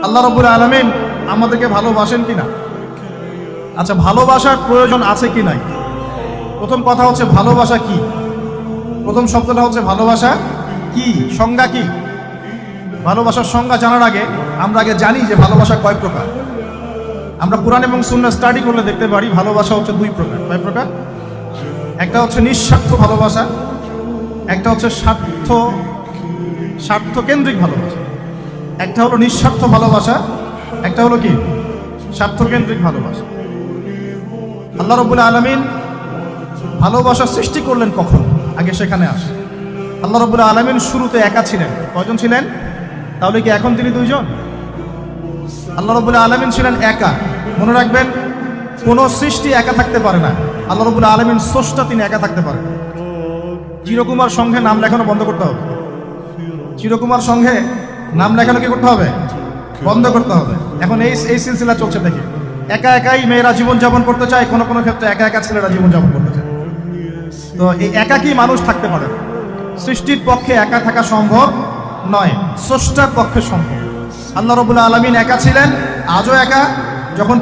আল্লাহ রাব্বুল আলামিন আমাদেরকে ভালোবাসেন কিনা? আচ্ছা, ভালোবাসার প্রয়োজন আছে কি নাই? প্রথম কথা হচ্ছে ভালোবাসা কি? প্রথম শব্দটা হচ্ছে ভালোবাসা কি, সংজ্ঞা কি? ভালোবাসার সংজ্ঞা জানার আগে আমরা আগে জানি যে ভালোবাসা কয় প্রকার। আমরা কোরআন এবং সুন্নাহ স্টাডি করলে দেখতে পারি ভালোবাসা হচ্ছে দুই প্রকার। কয় প্রকার? একটা হচ্ছে নিঃস্বার্থ ভালোবাসা, একটা হচ্ছে স্বার্থ কেন্দ্রিক ভালোবাসা। একটা হলো নিঃস্বার্থ ভালোবাসা, একটা হলো কি স্বার্থকেন্দ্রিক ভালোবাসা। আল্লাহ রাব্বুল আলামিন ভালোবাসা সৃষ্টি করলেন কখন? আগে সেখানে আসে। আল্লাহ রাব্বুল আলামিন শুরুতে একা ছিলেন। কয়জন ছিলেন? তাহলে কি এখন তিনি দুইজন? আল্লাহ রাব্বুল আলামিন ছিলেন একা। মনে রাখবেন, কোন সৃষ্টি একা থাকতে পারে না। আল্লাহ রাব্বুল আলামিন স্রষ্টা, তিনি একা থাকতে পারেন। চিরকুমার সংঘে নাম লেখানো বন্ধ করতে হবে। চিরকুমার সংঘে নাম লেখানো কি করতে হবে? বন্ধ করতে হবে। এখন এই সিলসিলা চলছে দেখে, একা একাই মেয়েরা জীবনযাপন করতে চায়, কোনো কোনো ক্ষেত্রে একা একা ছেলেরা জীবনযাপন করতে চায়। তো এই একাকী মানুষ থাকতে পারে। সৃষ্টির পক্ষে একা থাকা সম্ভব নয়, স্রষ্টার পক্ষে সম্ভব। আল্লাহ রাব্বুল আলামিন একা ছিলেন, আজও একা। যখন